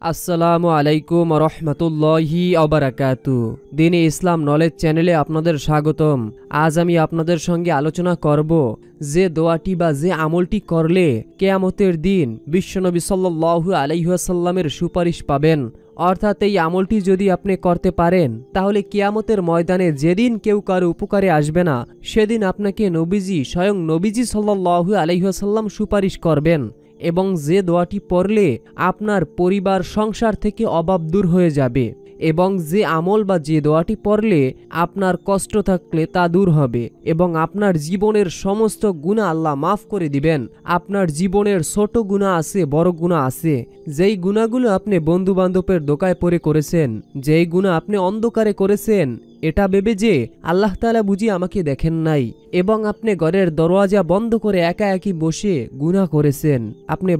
আসসালামু আলাইকুম রহমতুল্লাহি অবরাকাতু। দিনে ইসলাম নলেজ চ্যানেলে আপনাদের স্বাগতম। আজ আমি আপনাদের সঙ্গে আলোচনা করব যে দোয়াটি বা যে আমলটি করলে কিয়ামতের দিন বিশ্বনবী সাল্লাল্লাহু আলাইহি ওয়াসাল্লামের সুপারিশ পাবেন। অর্থাৎ এই আমলটি যদি আপনি করতে পারেন তাহলে কিয়ামতের ময়দানে যেদিন কেউ কারো উপকারে আসবে না, সেদিন আপনাকে স্বয়ং নবীজি সাল্লাল্লাহু আলাইহি ওয়াসাল্লাম সুপারিশ করবেন। এবং যে দোয়াটি পড়লে আপনার পরিবার সংসার থেকে অভাব দূর হয়ে যাবে, এবং যে আমল বা যে দোয়াটি পড়লে আপনার কষ্ট থাকলে তা দূর হবে, এবং আপনার জীবনের সমস্ত গুনাহ আল্লাহ মাফ করে দিবেন। আপনার জীবনের ছোট গুনাহ আছে, বড় গুনাহ আছে, যেই গুনাহগুলো আপনি বন্ধু বান্ধবের দোকায় পড়ে করেছেন, যেই গুনাহ আপনি অন্ধকারে করেছেন এটা ভেবে যে আল্লাহ তাআলা বুঝি আমাকে দেখেন নাই, এবং আপনি ঘরের দরওয়াজা বন্ধ করে একা একই বসে গুনাহ করেছেন। আপনি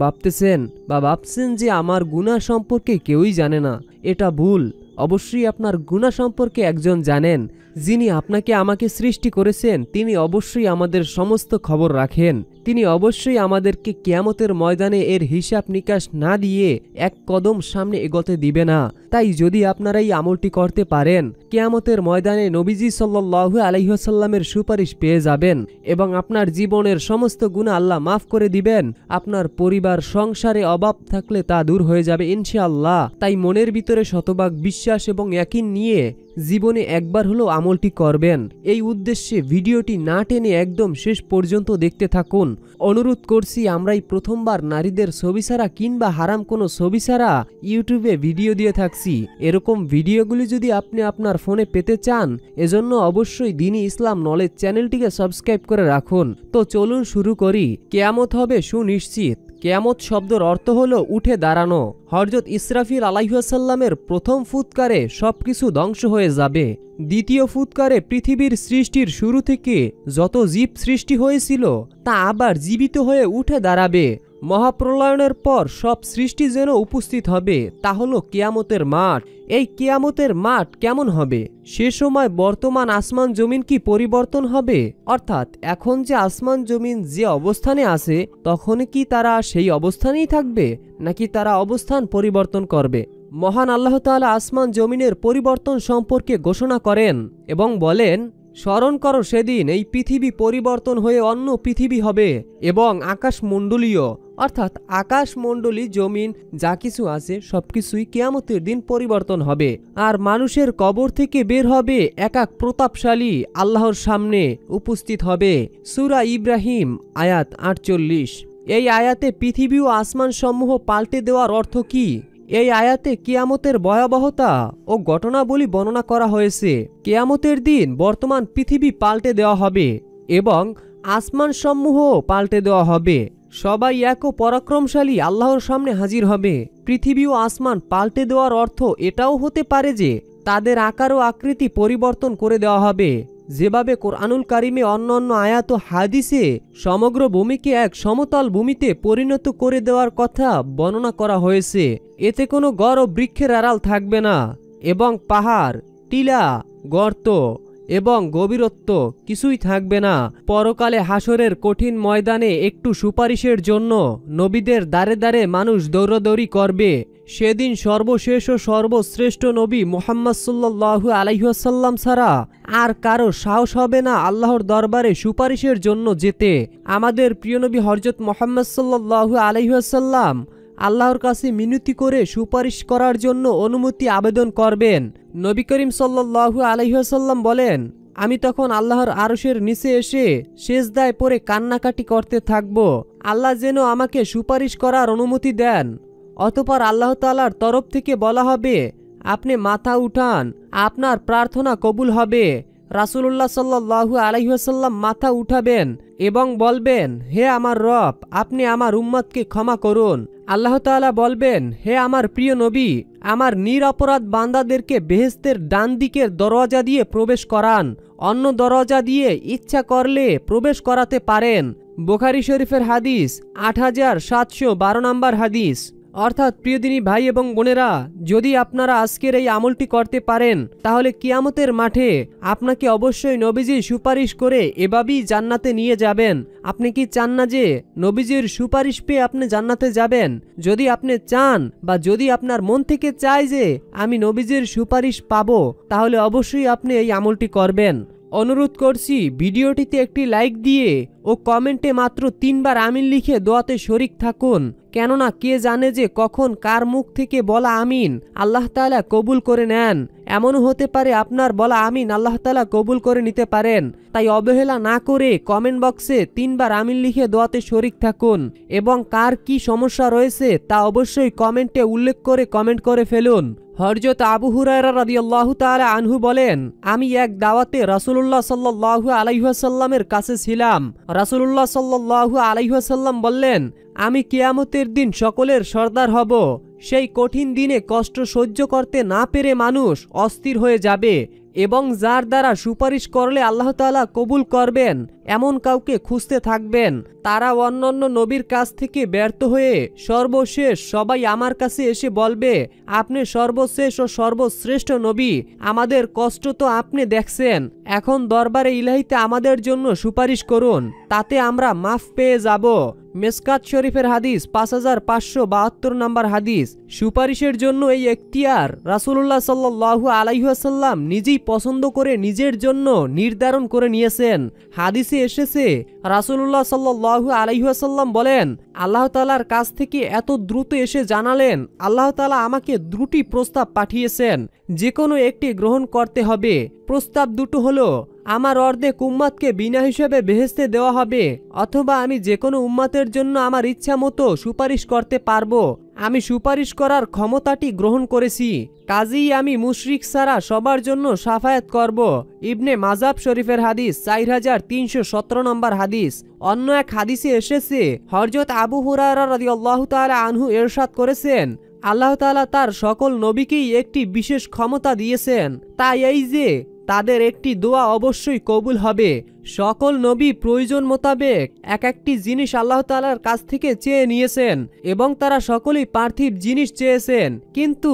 ভাবছেন যে আমার গুনাহ সম্পর্কে কেউই জানে না। এটা ভুল। অবশ্যই আপনার গুনাহ সম্পর্কে একজন জানেন, যিনি আপনাকে আমাকে সৃষ্টি করেছেন। তিনি অবশ্যই আমাদের সমস্ত খবর রাখেন। তিনি অবশ্যই আমাদেরকে কিয়ামতের ময়দানে এর হিসাব নিকাশ না দিয়ে এক কদম সামনে এগোতে দিবে না। তাই যদি আপনারা এই আমলটি করতে পারেন, কিয়ামতের ময়দানে নবীজি সাল্লাল্লাহু আলাইহি ওয়াসাল্লামের সুপারিশ পেয়ে যাবেন, এবং আপনার জীবনের সমস্ত গুনাহ আল্লাহ মাফ করে দিবেন। আপনার পরিবার সংসারে অভাব থাকলে তা দূর হয়ে যাবে ইনশাআল্লাহ। তাই মনের ভিতরে শতভাগ বিশ্বাস এবং ইয়াকিন নিয়ে জীবনে একবার হলেও আমলটি করবেন। এই উদ্দেশ্যে ভিডিওটি না টেনে একদম শেষ পর্যন্ত দেখতে থাকুন। অনুরোধ করছি, আমরাই প্রথমবার নারীদের ছবি ছাড়া কিংবা হারাম কোনো ছবি ছাড়া ইউটিউবে ভিডিও দিয়ে থাকছি। এরকম ভিডিওগুলি যদি আপনি আপনার ফোনে পেতে চান, এজন্য অবশ্যই দ্বীনি ইসলাম নলেজ চ্যানেলটিকে সাবস্ক্রাইব করে রাখুন। তো চলুন শুরু করি। কিয়ামত হবে সুনিশ্চিত। কিয়ামত শব্দের অর্থ হলো উঠে দাঁড়ানো। হযরত ইসরাফিল আলাইহিস সালামের প্রথম ফুৎকারে সবকিছু ধ্বংস হয়ে যাবে। দ্বিতীয় ফুৎকারে পৃথিবীর সৃষ্টির শুরু থেকে যত জীব সৃষ্টি হয়েছিল তা আবার জীবিত হয়ে উঠে দাঁড়াবে। মহাপ্রলয়নের পর সব সৃষ্টি যেন উপস্থিত হবে, তা হলো কিয়ামতের মাঠ। এই কিয়ামতের মাঠ কেমন হবে? সে সময় বর্তমান আসমান জমিন কি পরিবর্তন হবে? অর্থাৎ এখন যে আসমান জমিন যে অবস্থানে আছে, তখন কি তারা সেই অবস্থানেই থাকবে, নাকি তারা অবস্থান পরিবর্তন করবে? মহান আল্লাহ তাআলা আসমান জমিনের পরিবর্তন সম্পর্কে ঘোষণা করেন এবং বলেন, স্মরণ করো সেদিন এই পৃথিবী পরিবর্তন হয়ে অন্য পৃথিবী হবে, এবং আকাশমণ্ডলীয় অর্থাৎ আকাশমণ্ডলী জমিন যা কিছু আছে সবকিছুই কিয়ামতের দিন পরিবর্তন হবে। আর মানুষের কবর থেকে বের হবে এক প্রতাপশালী আল্লাহর সামনে উপস্থিত হবে। সূরা ইব্রাহিম আয়াত 48। এই আয়াতে পৃথিবী ও আসমান সমূহ পাল্টে দেওয়ার অর্থ কি? এই আয়াতে কিয়ামতের ভয়াবহতা ও ঘটনাবলী বর্ণনা করা হয়েছে। কিয়ামতের দিন বর্তমান পৃথিবী পাল্টে দেওয়া হবে এবং আসমান সমূহ পাল্টে দেওয়া হবে। সবাই এক ও পরাক্রমশালী আল্লাহর সামনে হাজির হবে। পৃথিবী ও আসমান পাল্টে দেওয়ার অর্থ এটাও হতে পারে যে তাদের আকার ও আকৃতি পরিবর্তন করে দেওয়া হবে। যেভাবে কোরআনুল কারিমে অন্যান্য আয়াত ও হাদিসে সমগ্র ভূমিকে এক সমতল ভূমিতে পরিণত করে দেওয়ার কথা বর্ণনা করা হয়েছে, এতে কোনো গড় ও বৃক্ষের আড়াল থাকবে না, এবং পাহাড়, টিলা, গর্ত এবং গভীরত্ব কিছুই থাকবে না। পরকালে হাসরের কঠিন ময়দানে একটু সুপারিশের জন্য নবীদের দ্বারে দ্বারে মানুষ দৌড়াদৌড়ি করবে। সেদিন সর্বশেষ ও সর্বশ্রেষ্ঠ নবী মুহাম্মদ সাল্লাল্লাহু আলাইহি ওয়াসাল্লাম ছাড়া আর কারো সাহস হবে না আল্লাহর দরবারে সুপারিশের জন্য যেতে। আমাদের প্রিয় নবী হযরত মুহাম্মদ সাল্লাল্লাহু আলাইহি ওয়াসাল্লাম আল্লাহর কাছে মিনতি করে সুপারিশ করার জন্য অনুমতি আবেদন করবেন। নবী করিম সাল্লাল্লাহু আলাইহি ওয়াসাল্লাম বলেন, আমি তখন আল্লাহর আরশের নিচে এসে সেজদায় পড়ে কান্নাকাটি করতে থাকব, আল্লাহ যেন আমাকে সুপারিশ করার অনুমতি দেন। অতঃপর আল্লাহ তাআলার তরফ থেকে বলা হবে, আপনি মাথা উঠান, আপনার প্রার্থনা কবুল হবে। রাসূলুল্লাহ সাল্লাল্লাহু আলাইহি ওয়াসাল্লাম মাথা উঠাবেন এবং বলবেন, হে আমার রব, আপনি আমার উম্মতকে ক্ষমা করুন। আল্লাহ তাআলা বলবেন, হে আমার প্রিয় নবী, আমার নিরপরাধ বান্দাদেরকে বেহেশতের ডান দিকের দরওয়াজা দিয়ে প্রবেশ করান, অন্য দরওয়াজা দিয়ে ইচ্ছা করলে প্রবেশ করাতে পারেন। বুখারী শরীফের হাদিস 8712 নম্বর হাদিস। অর্থাৎ প্রিয় দিনী ভাই এবং বোনেরা, যদি আপনারা আজকের এই আমলটি করতে পারেন তাহলে কিয়ামতের মাঠে আপনাকে অবশ্যই নবীজি সুপারিশ করে এভাবেই জান্নাতে নিয়ে যাবেন। আপনি কি চান না যে নবীজির সুপারিশ পেয়ে আপনি জান্নাতে যাবেন? যদি আপনি চান বা যদি আপনার মন থেকে চায় যে আমি নবীজির সুপারিশ পাবো, তাহলে অবশ্যই আপনি এই আমলটি করবেন। অনুরোধ করছি ভিডিওটিতে একটি লাইক দিয়ে ও কমেন্টে মাত্র 3 বার আমিন লিখে দোয়াতে শরিক থাকুন। কেননা কে জানে যে কখন কার মুখ থেকে বলা আমিন আল্লাহ তাআলা কবুল করে নেন। এমনও হতে পারে আপনার বলা আমিন আল্লাহ তাআলা কবুল করে নিতে পারেন। তাই অবহেলা না করে কমেন্ট বক্সে 3 বার আমিন লিখে দোয়াতে শরিক থাকুন এবং কার কি সমস্যা রয়েছে তা অবশ্যই কমেন্টে উল্লেখ করে কমেন্ট করে ফেলুন। হযরত আবু হুরায়রা রাদিয়াল্লাহু তাআলা আনহু বলেন, আমি এক দাওয়াতে রাসূলুল্লাহ সাল্লাল্লাহু আলাইহি ওয়াসাল্লামের কাছে ছিলাম। রাসূলুল্লাহ সাল্লাল্লাহু আলাইহি ওয়াসাল্লাম বললেন, আমি কিয়ামতের দিন সকলের সর্দার হব। সেই কঠিন দিনে কষ্ট সহ্য করতে না পেরে মানুষ অস্থির হয়ে যাবে এবং যার দ্বারা সুপারিশ করলে আল্লাহ তাআলা কবুল করবেন এমন কাউকে খুঁজতে থাকবেন। তারা অন্যান্য নবীর কাছ থেকে ব্যর্থ হয়ে সর্বশেষ সবাই আমার কাছে এসে বলবে, আপনি সর্বশেষ ও সর্বশ্রেষ্ঠ নবী, আমাদের কষ্ট তো আপনি দেখছেন, এখন দরবারে ইলাহিতে আমাদের জন্য সুপারিশ করুন, তাতে আমরা মাফ পেয়ে যাব। মিসকাত শরীফের হাদিস 5572 নম্বর হাদিস। সুপারিশের জন্য এই এখতিয়ার রাসূলুল্লাহ সাল্লাল্লাহু আলাইহি ওয়াসাল্লাম নিজেই পছন্দ করে নিজের জন্য নির্ধারণ করে নিয়েছেন। হাদিসে এসেছে রাসূলুল্লাহ সাল্লাল্লাহু আলাইহি ওয়াসাল্লাম বলেন, আল্লাহ তাআলার কাছ থেকে এত দ্রুত এসে জানালেন আল্লাহ তাআলা আমাকে দুটি প্রস্তাব পাঠিয়েছেন, যে কোনো একটি গ্রহণ করতে হবে। প্রস্তাব দুটো হলো, আমার অর্ধেক উম্মাতকে বিনা হিসেবে বেহেশতে দেওয়া হবে, অথবা আমি যে কোনো উম্মাতের জন্য আমার ইচ্ছা মতো সুপারিশ করতে পারবো। আমি সুপারিশ করার ক্ষমতাটি গ্রহণ করেছি, কাজেই আমি মুশরিক ছাড়া সবার জন্য শাফায়াত করব। ইবনে মাজাব শরীফের হাদিস 4317 নম্বর হাদিস। অন্য এক হাদিসে এসেছে হযরত আবু হুরায়রা রাদিয়াল্লাহু তাআলা আনহু ইরশাদ করেছেন, আল্লাহ তাআলা তার সকল নবীকেই একটি বিশেষ ক্ষমতা দিয়েছেন, তাই এই যে তাদের একটি দোয়া অবশ্যই কবুল হবে। সকল নবী প্রয়োজন মোতাবেক এক একটি জিনিস আল্লাহ তাআলার কাছ থেকে চেয়ে নিয়েছেন এবং তারা সকলেই পার্থিব জিনিস চেয়েছেন, কিন্তু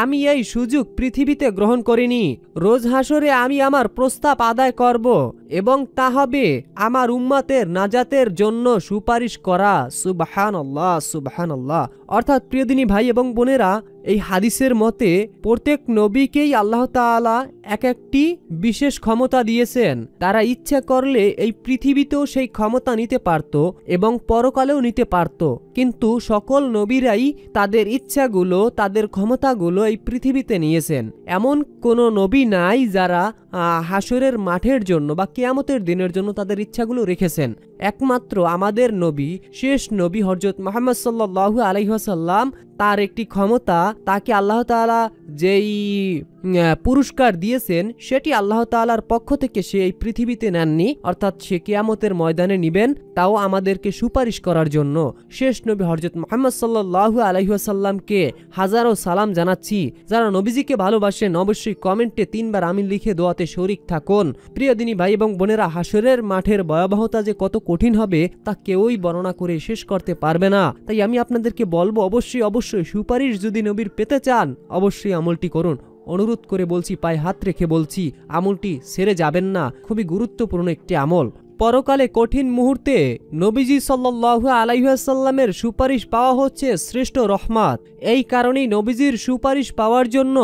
আমি এই সুযোগ পৃথিবীতে গ্রহণ করিনি। রোজ হাসরে আমি আমার প্রস্তাব আদায় করব এবং তা হবে আমার উম্মতের নাজাতের জন্য সুপারিশ করা। সুবহানাল্লাহ, সুবহানাল্লাহ। অর্থাৎ প্রিয়দিনী ভাই এবং বোনেরা, এই হাদিসের মতে প্রত্যেক নবীকেই আল্লাহ তাআলা এক একটি বিশেষ ক্ষমতা দিয়েছেন। তারা ইচ্ছা করলে এই পৃথিবীতেও সেই ক্ষমতা নিতে পারত এবং পরকালেও নিতে পারত, কিন্তু সকল নবীরাই তাদের ইচ্ছাগুলো, তাদের ক্ষমতাগুলো এই পৃথিবীতে নিয়েছেন। এমন কোনো নবী নাই যারা হাসরের মাঠের জন্য বা কিয়ামতের দিনের জন্য তাদের ইচ্ছাগুলো রেখেছেন। একমাত্র আমাদের নবী, শেষ নবী হযরত মুহাম্মদ সাল্লাল্লাহু আলাইহি ওয়াসাল্লাম, তার একটি ক্ষমতা, তাকে আল্লাহ তাআলা যেই পুরস্কার দিয়েছেন সেটি আল্লাহ তাআলার পক্ষ থেকে সে এই পৃথিবীতে নেননি, অর্থাৎ সে কিয়ামতের ময়দানে নিবেন, তাও আমাদেরকে সুপারিশ করার জন্য। শেষ নবী হযরত মুহাম্মদ সাল্লাল্লাহু আলাইহি ওয়াসাল্লামকে হাজারো সালাম জানাচ্ছি। যারা নবীজিকে ভালোবাসেন অবশ্যই কমেন্টে 3 বার আমিন লিখে দোয়াতে শরিক থাকুন। প্রিয় দিনী ভাই এবং বোনেরা, হাসরের মাঠের ভয়াবহতা যে কত কঠিন হবে তা কেউই বর্ণনা করে শেষ করতে পারবে না। তাই আমি আপনাদেরকে বলবো, অবশ্যই সুপারিশ যদি নবীর পেতে চান অবশ্যই আমলটি করুন। অনুরোধ করে বলছি, পায়ে হাত রেখে বলছি, আমলটি ছেড়ে যাবেন না, খুবই গুরুত্বপূর্ণ একটি আমল। পরকালে কঠিন মুহূর্তে নবীজি সাল্লাল্লাহু আলাইহি ওয়াসাল্লামের সুপারিশ পাওয়া হচ্ছে শ্রেষ্ঠ রহমত। এই কারণেই নবীজির সুপারিশ পাওয়ার জন্য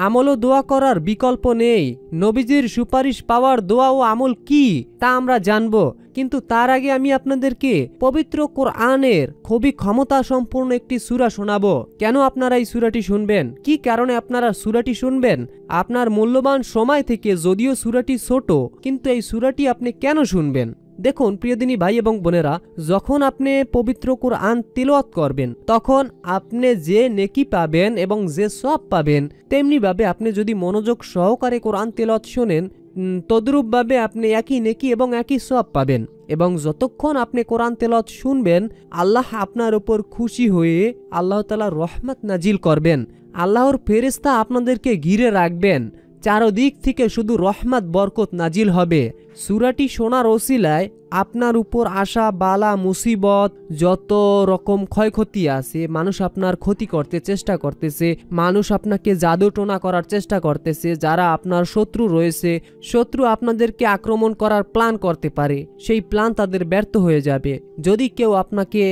আমল ও দোয়া করার বিকল্প নেই। নবীজির সুপারিশ পাওয়ার দোয়া ও আমল কি তা আমরা জানব, কিন্তু তার আগে আমি আপনাদেরকে পবিত্র কোরআনের খুবই ক্ষমতা সম্পূর্ণ একটি সূরা শোনাবো। কেন আপনারা এই সূরাটি শুনবেন, কি কারণে আপনারা সূরাটি শুনবেন? আপনার মূল্যবান সময় থেকে, যদিও সূরাটি ছোট, কিন্তু এই সূরাটি আপনি কেন শুনবেন? দেখুন প্রিয়দিনী ভাই এবং বোনেরা, যখন আপনি পবিত্র কোরআন তিলাওয়াত করবেন তখন আপনি যে নেকি পাবেন এবং যে সওয়াব পাবেন, তেমনিভাবে আপনি যদি মনোযোগ সহকারে কোরআন তিলাওয়াত শোনেন তদ্রূপভাবে আপনি একই নেকি এবং একই সওয়াব পাবেন। এবং যতক্ষণ আপনি কোরআন তেলাওয়াত শুনবেন আল্লাহ আপনার উপর খুশি হয়ে আল্লাহ তাআলা রহমত নাজিল করবেন। আল্লাহর ফেরেশতা আপনাদেরকে ঘিরে রাখবেন, চারদিক থেকে শুধু রহমত বরকত নাজিল হবে। সূরাটি শোনার ওসিলায় আপনার উপর আসা বালা মুসিবত, যত রকম ক্ষয়ক্ষতি আছে, মানুষ আপনার ক্ষতি করতে চেষ্টা করতেছে, মানুষ আপনাকে জাদুটোনা করার চেষ্টা করতেছে, যারা আপনার শত্রু রয়েছে, শত্রু আপনাদেরকে আক্রমণ করার প্ল্যান করতে পারে, সেই প্ল্যান তাদের ব্যর্থ হয়ে যাবে। যদি কেউ আপনাকে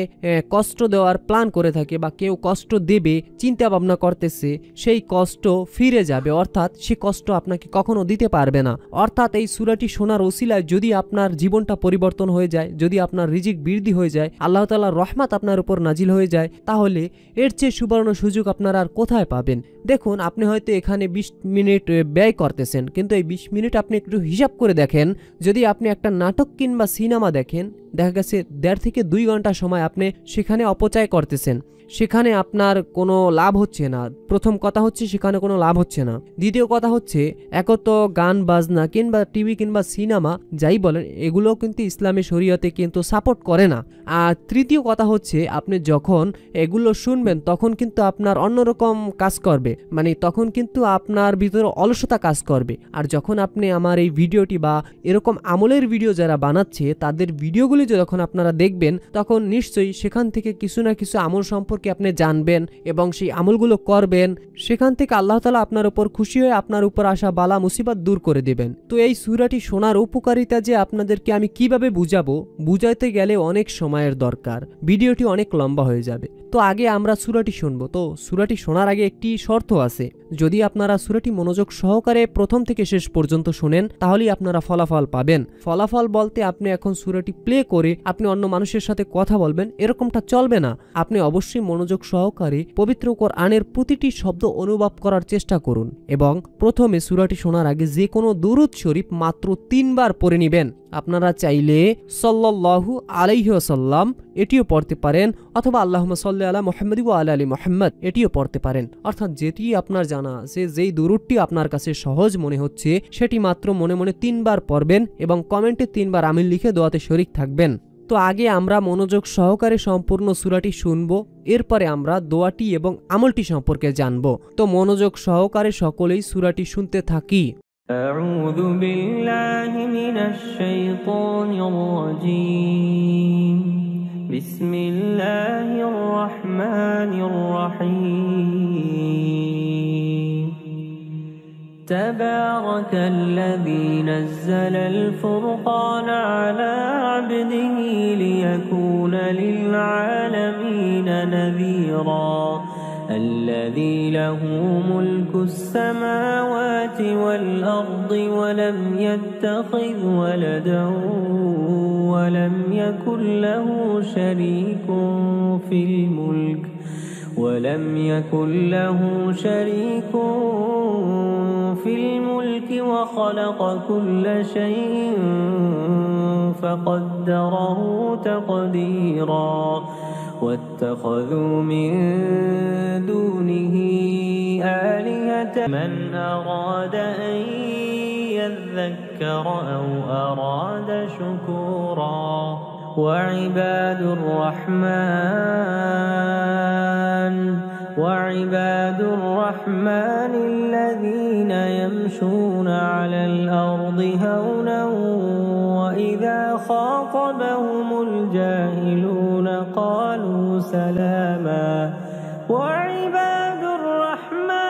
কষ্ট দেওয়ার প্ল্যান করে থাকে বা কেউ কষ্ট দেবে চিন্তা ভাবনা করতেছে, সেই কষ্ট ফিরে যাবে, অর্থাৎ সে কষ্ট আপনাকে কখনো দিতে পারবে না। অর্থাৎ এই সূরাটি শোনার ওসিলায় যদি আপনার জীবনটা পরিবর্তন হয়ে যায়, যদি আপনার রিজিক বৃদ্ধি হয়ে যায়, আল্লাহ তাআলার রহমত আপনার উপর নাজিল হয়ে যায়, তাহলে এর চেয়ে সুবর্ণ সুযোগ আপনারা আর কোথায় পাবেন? দেখুন, আপনি হয়তো এখানে 20 মিনিট ব্যয় করতেছেন, কিন্তু এই 20 মিনিট আপনি একটু হিসাব করে দেখেন, যদি আপনি একটা নাটক কিংবা সিনেমা দেখেন, দেখা গেছে 1.5 থেকে 2 ঘন্টা সময় আপনি সেখানে অপচয় করতেছেন, সেখানে আপনার কোনো লাভ হচ্ছে না। প্রথম কথা হচ্ছে সেখানে কোনো লাভ হচ্ছে না। দ্বিতীয় কথা হচ্ছে একত গান বাজনা কিংবা টিভি কিংবা সিনেমা যাই বলেন, এগুলো কিন্তু ইসলামী শরীয়তে কিন্তু সাপোর্ট করে না। আর তৃতীয় কথা হচ্ছে আপনি যখন এগুলো শুনবেন তখন কিন্তু আপনার অন্যরকম কাজ করবে, মানে তখন কিন্তু আপনার ভিতরে অলসতা কাজ করবে। আর যখন আপনি আমার এই ভিডিওটি বা এরকম আমলের ভিডিও যারা বানাচ্ছে তাদের ভিডিওগুলি যখন আপনারা দেখবেন, তখন নিশ্চয়ই সেখান থেকে কিছু না কিছু আমল সম্পর্কে আপনি জানবেন এবং সেই আমলগুলো করবেন। সেখান থেকে আল্লাহ তাআলা আপনার উপর খুশি হয়ে আপনার উপর আসা বালা মুসিবত দূর করে দেবেন। তো এই সূরাটি শোনার উপকারিতা যে আপনাদেরকে আমি কিভাবে বুঝাবো, বুঝাইতে গেলে অনেক সময়ের দরকার, ভিডিওটি অনেক লম্বা হয়ে যাবে। তো আগে আমরা সূরাটি শুনবো। তো সূরাটি শোনার আগে একটি শর্ত আছে, যদি আপনারা সূরাটি মনোযোগ সহকারে প্রথম থেকে শেষ পর্যন্ত শুনেন তাহলেই আপনারা ফলাফল পাবেন। ফলাফল বলতে আপনি এখন সূরাটি প্লে করে আপনি অন্য মানুষের সাথে কথা বলবেন, এরকমটা চলবে না। আপনি অবশ্যই মনোযোগ সহকারে পবিত্র কোরআনের প্রতিটি শব্দ অনুভব করার চেষ্টা করুন এবং প্রথমে সূরাটি শোনার আগে যে কোনো দুরূদ শরীফ মাত্র 3 বার পড়ে নেবেন। আপনারা চাইলে সাল্লাল্লাহু আলাইহি ওয়াসাল্লাম এটিও পড়তে পারেন, অথবা আল্লাহুম্মা সাল্লি আলা মুহাম্মাদি ওয়া আলা আলি মুহাম্মাদ এটিও পড়তে পারেন। অর্থাৎ যেটি আপনার জানা আছে, যেই দুরূদটি আপনার কাছে সহজ মনে হচ্ছে, সেটি মাত্র মনে মনে 3 বার পড়বেন এবং কমেন্টে 3 বার আমিন লিখে দোয়াতে শরীক থাকবেন। তো আগে আমরা মনোযোগ সহকারে সম্পূর্ণ সূরাটি শুনবো, এরপরে আমরা দোয়াটি এবং আমলটি সম্পর্কে জানবো। তো মনোযোগ সহকারে সকলেই সূরাটি শুনতে থাকি। أعوذ بالله من الشيطان الرجيم بسم الله الرحمن الرحيم تبارك الذي نزل الفرقان على عبده ليكون للعالمين نذيرا الذي له ملك السماوات والأرض ولم يتخذ ولدا ولم يكن له شريك في الملك وخلق كل شيء فقدره تقديرا واتخذوا من دونه آلهة من أراد أن يذكر أو أراد شكورا وعباد الرحمن الذين يمشون على الأرض هونا وإذا خاطبهم الجاهلون قالوا سلاما وعباد الرحمن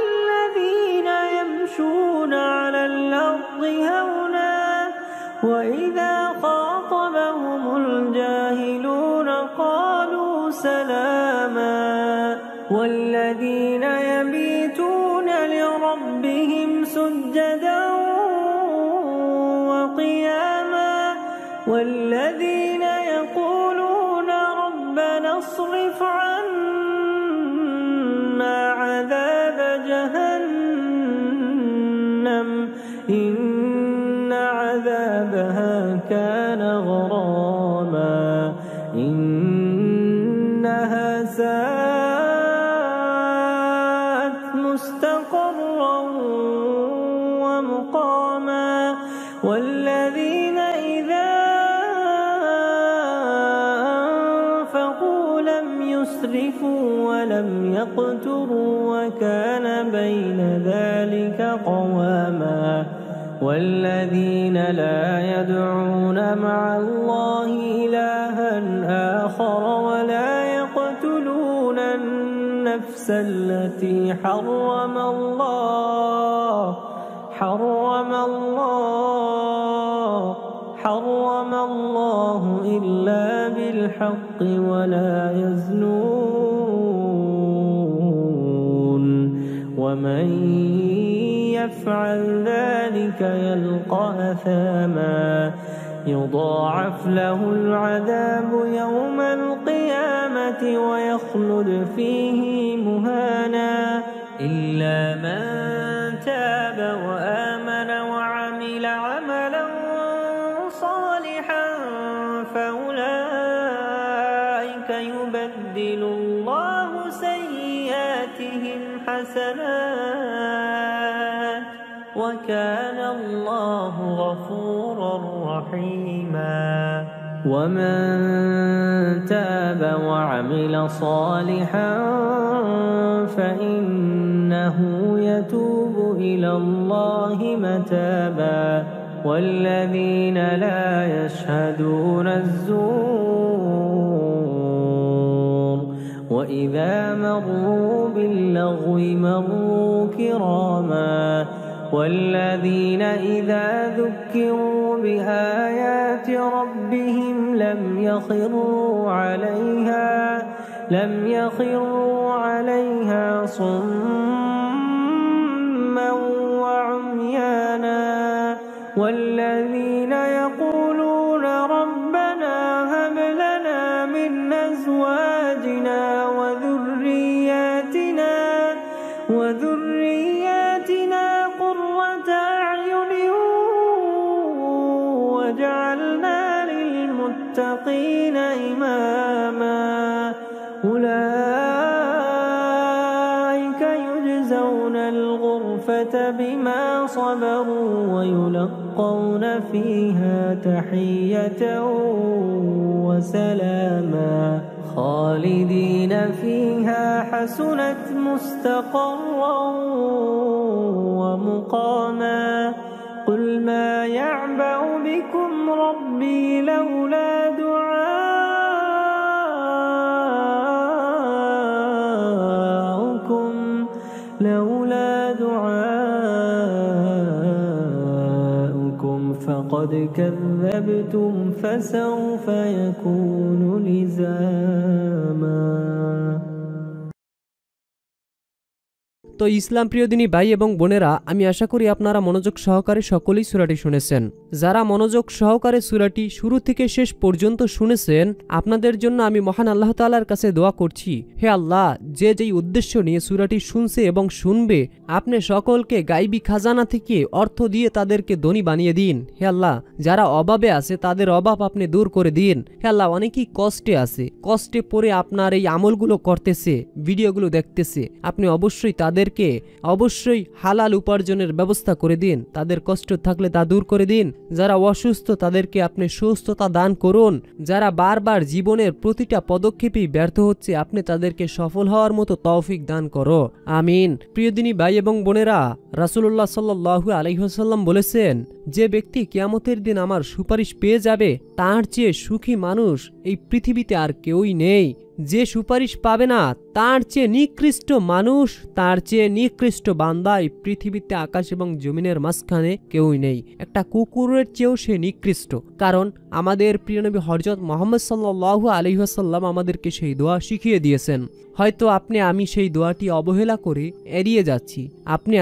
الذين يمشون على الأرض هونا وإذا خاطبهم الجاهلون قالوا سلاما والذين يبيتون لربهم سجدا وقياما والذين يقولون ربنا اصرف عنا عذاب جهنم إن عذابها كان غراما إنها ساءت مستقرا ومقاما والذين إذا أنفقوا لم يسرفوا ولم يقتروا وكان بين ذلك قواما والذين لا يدعون مع الله إلها آخر ولا يقتلون النفس التي حرم الله إلا بالحق ولا يزنون ومن يفعل ذلك يلقى أثاما يضاعف له العذاب يوم القيامة ويخلد فيه مهانا إلا من تاب وآمن وعمل عملا صالحا فأولئك يبدل الله سيئاتهم حسنات وكان الله غفورا رحيما ومن تاب وعمل صالحا فإنه يتوب إلى الله متابا والذين لا يشهدون الزور وإذا مروا باللغو مروا كراما والذين إذا ذكروا بآيات ربهم لم يخروا عليها صما وعميانا والذين يقولون ربنا هب لنا من أزواجنا وذرياتنا قرة أعين وجعلنا للمتقين إماما أولئك يجزون الغرفة بما صبروا ويلقون فيها تحية وسلاما خالدين فيها حسنت مستقرا ومقاما قل ما يعبأ بكم ربي لولا دعاؤكم فقد كذبتم فسوف يكون لزاما তো ইসলাম প্রিয় দিনী ভাই এবং বোনেরা, আমি আশা করি আপনারা মনোযোগ সহকারে সকলেই সূরাটি শুনেছেন। যারা মনোযোগ সহকারে সূরাটি শুরু থেকে শেষ পর্যন্ত শুনেছেন, আপনাদের জন্য আমি মহান আল্লাহ তাআলার কাছে দোয়া করছি, হে আল্লাহ, যে যেই উদ্দেশ্য নিয়ে সূরাটি শুনছে এবং শুনবে, আপনি সকলকে গায়বী খাজানা থেকে অর্থ দিয়ে তাদেরকে ধনী বানিয়ে দিন। হে আল্লাহ, যারা অভাবে আছে তাদের অভাব আপনি দূর করে দিন। হে আল্লাহ, অনেকেই কষ্টে আছে, কষ্টে পড়ে আপনার এই আমলগুলো করতেছে, ভিডিওগুলো দেখতেছে, আপনি অবশ্যই তাদেরকে হালাল উপার্জনের ব্যবস্থা করে দিন। তাদের কষ্ট থাকলে তা দূর করে দিন। যারা অসুস্থ তাদেরকে আপনি সুস্থতা দান করুন। যারা বারবার জীবনের প্রতিটা পদক্ষেপেই ব্যর্থ হচ্ছে, আপনি তাদেরকে সফল হওয়ার মতো তৌফিক দান করো, আমিন। প্রিয় দিনী ভাই এবং বোনেরা, রাসূলুল্লাহ সাল্লাল্লাহু আলাইহি ওয়াসাল্লাম বলেছেন, যে ব্যক্তি কিয়ামতের দিন আমার সুপারিশ পেয়ে যাবে, তার চেয়ে সুখী মানুষ এই পৃথিবীতে আর কেউই নেই। যে সুপারিশ পাবে না, তার চেয়ে নিকৃষ্ট মানুষ, তার চেয়ে নিকৃষ্ট বান্দা এই পৃথিবীতে আকাশ এবং জমিনের মাঝখানে কেউই নেই। একটা কুকুরের চেয়েও সে নিকৃষ্ট। কারণ আমাদের প্রিয় নবী হযরত মুহাম্মদ সাল্লাল্লাহু আলাইহি ওয়াসাল্লাম আমাদেরকে সেই দোয়া শিখিয়ে দিয়েছেন। হয়তো আমি সেই দোয়াটি অবহেলা করে এড়িয়ে যাচ্ছি,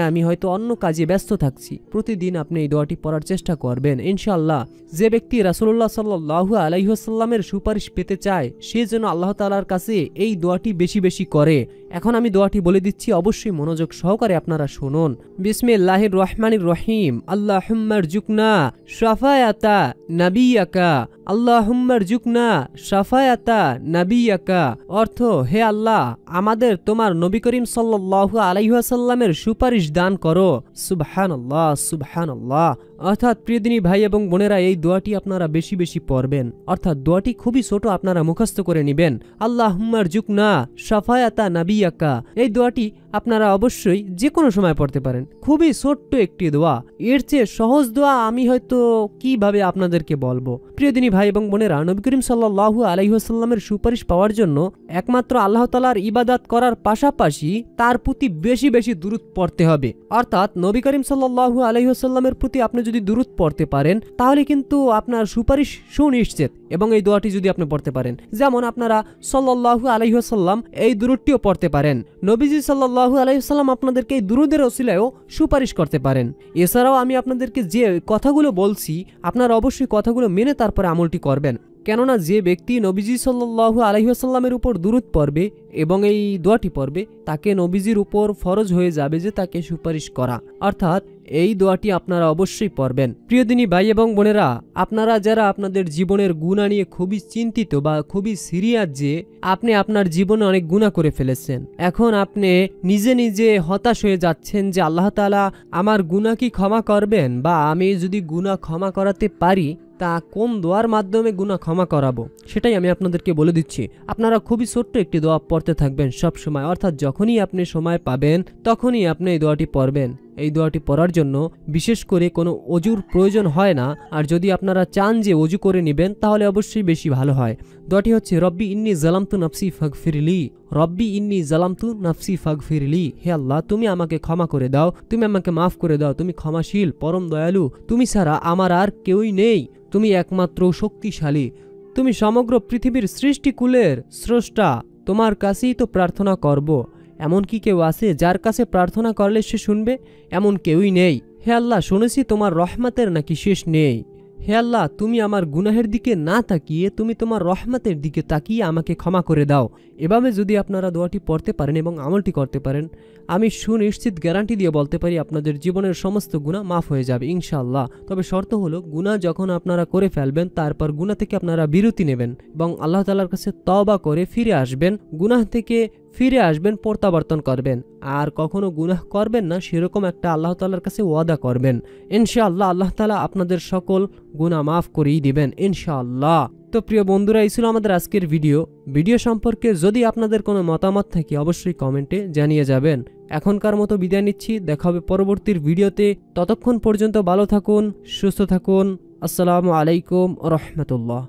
আমি হয়তো অন্য কাজে ব্যস্ত থাকছি। প্রতিদিন আপনি এই দোয়াটি পড়ার চেষ্টা করবেন ইনশাআল্লাহ। যে ব্যক্তি রাসূলুল্লাহ সাল্লাল্লাহু আলাইহি ওয়াসাল্লামের সুপারিশ পেতে চায়, সে যেন আল্লাহ তাআলার কাছে এই দোয়াটি বেশি বেশি করে। এখন আমি দোয়াটি বলে দিচ্ছি, অবশ্যই মনোযোগ সহকারে আপনারা শুনুন। বিসমিল্লাহির রহমানির রহিম। আল্লাহুম্মা রযুকনা শাফায়াতা নাবিয়াকা আল্লাহুম্মার জুকনা শাফায়াতা নাবিয়াকা, অর্থ হে আল্লাহ আমাদের তোমার নবী করিম সাল্লাল্লাহু আলাইহি ওয়াসাল্লামের সুপারিশ দান করো। সুবহানাল্লাহ সুবহানাল্লাহ। অর্থাৎ প্রিয়দিনী ভাই এবং বোনেরা, এই দোয়াটি আপনারা বেশি বেশি পড়বেন। অর্থাৎ দোয়াটি খুবই ছোট, আপনারা মুখস্থ করে নেবেন। আল্লাহুম্মার জুকনা শাফায়াতা নাবিয়াকা, এই দোয়াটি আপনারা অবশ্যই যে কোনো সময় পড়তে পারেন। খুবই ছোট্ট একটি দোয়া, এর চেয়ে সহজ দোয়া আমি হয়তো কিভাবে আপনাদেরকে বলবো। প্রিয়দিনী ভাই এবং বোনেরা, নবী করিম সাল্লাল্লাহু আলাইহি ওয়াসাল্লামের সুপারিশ পাওয়ার জন্য একমাত্র আল্লাহ তাআলার ইবাদত করার পাশাপাশি তার প্রতি বেশি বেশি দুরূদ পড়তে হবে। অর্থাৎ নবী করিম সাল্লাল্লাহু আলাইহি ওয়াসাল্লামের প্রতি আপনি যদি দুরূদ পড়তে পারেন তাহলে কিন্তু আপনার সুপারিশ সুনিশ্চিত। এবং এই দোয়াটি যদি আপনি পড়তে পারেন, যেমন আপনারা সাল্লাল্লাহু আলাইহি ওয়াসাল্লাম এই দুরূদটিও পড়তে পারেন। নবীজি সাল্লাল্লাহু আলাইহি ওয়াসাল্লাম আপনাদেরকে এই দুরূদের ওসিলায়ও সুপারিশ করতে পারেন। এছাড়াও আমি আপনাদেরকে যে কথাগুলো বলছি আপনারা অবশ্যই কথাগুলো মেনে তারপরে আমলটি করবেন। কেননা যে ব্যক্তি নবীজি সাল্লাল্লাহু আলাইহি ওয়াসাল্লামের উপর দুরূদ পড়বে এবং এই দোয়াটি পড়বে, তাকে নবীজির উপর ফরজ হয়ে যাবে যে তাকে সুপারিশ করা। অর্থাৎ এই দোয়াটি আপনারা অবশ্যই পড়বেন। প্রিয়দিনী ভাই এবং বোনেরা, আপনারা যারা আপনাদের জীবনের গুনাহ নিয়ে খুবই চিন্তিত বা খুবই সিরিয়াস যে আপনি আপনার জীবনে অনেক গুনাহ করে ফেলেছেন, এখন আপনি নিজে নিজে হতাশ হয়ে যাচ্ছেন যে আল্লাহ তাআলা আমার গুনাহ কি ক্ষমা করবেন, বা আমি যদি গুনাহ ক্ষমা করাতে পারি তা কোন দোয়ার মাধ্যমে গুনাহ ক্ষমা করাবো, সেটাই আমি আপনাদেরকে বলে দিচ্ছি। আপনারা খুবই ছোট্ট একটি দোয়া পড়তে থাকবেন সব সময়। অর্থাৎ যখনই আপনি সময় পাবেন তখনই আপনি এই দোয়াটি পড়বেন। এই দোয়াটি পড়ার জন্য বিশেষ করে কোনো অজুর প্রয়োজন হয় না। আর যদি আপনারা চান যে অজু করে নেবেন তাহলে অবশ্যই বেশি ভালো হয়। দোয়াটি হচ্ছে রব্বি ইন্নী জালামতু নাফসি ফাগফিরলি, রব্বি ইন্নী জালামতু নাফসি ফাগফিরলি, হে আল্লাহ তুমি আমাকে ক্ষমা করে দাও, তুমি আমাকে মাফ করে দাও, তুমি ক্ষমাশীল পরম দয়ালু, তুমি ছাড়া আমার আর কেউই নেই, তুমি একমাত্র শক্তিশালী, তুমি সমগ্র পৃথিবীর সৃষ্টিকুলের স্রষ্টা, তোমার কাছেই তো প্রার্থনা করব। এমন কি কেউ আছে যার কাছে প্রার্থনা করলে সে শুনবে? এমন কেউই নেই। হে আল্লাহ, শুনেছি তোমার রহমতের নাকি শেষ নেই। হে আল্লাহ, তুমি আমার গুনাহের দিকে না তাকিয়ে তুমি তোমার রহমতের দিকে তাকিয়ে আমাকে ক্ষমা করে দাও। এভাবে যদি আপনারা দোয়াটি পড়তে পারেন এবং আমলটি করতে পারেন, আমি সুনিশ্চিত গ্যারান্টি দিয়ে বলতে পারি আপনাদের জীবনের সমস্ত গুনাহ মাফ হয়ে যাবে ইনশাআল্লাহ। তবে শর্ত হলো গুনাহ যখন আপনারা করে ফেলবেন তারপর গুনাহ থেকে আপনারা বিরতি নেবেন এবং আল্লাহ তাআলার কাছে তওবা করে ফিরে আসবেন, গুনাহ থেকে ফিরে আসবেন, প্রত্যাবর্তন করবেন, আর কখনো গুনাহ করবেন না সেরকম একটা আল্লাহ তাআলার কাছে ওয়াদা করবেন। ইনশাআল্লাহ আল্লাহ তাআলা আপনাদের সকল গুনাহ মাফ করেই দিবেন ইনশাআল্লাহ। তো প্রিয় বন্ধুরা, এই ছিল আমাদের আজকের ভিডিও সম্পর্কে যদি আপনাদের কোনো মতামত থাকে অবশ্যই কমেন্টে জানিয়ে যাবেন। এখনকার মতো বিদায় নিচ্ছি, দেখা হবে পরবর্তীর ভিডিওতে। ততক্ষণ পর্যন্ত ভালো থাকুন, সুস্থ থাকুন। আসসালামু আলাইকুম ওয়া রাহমাতুল্লাহ।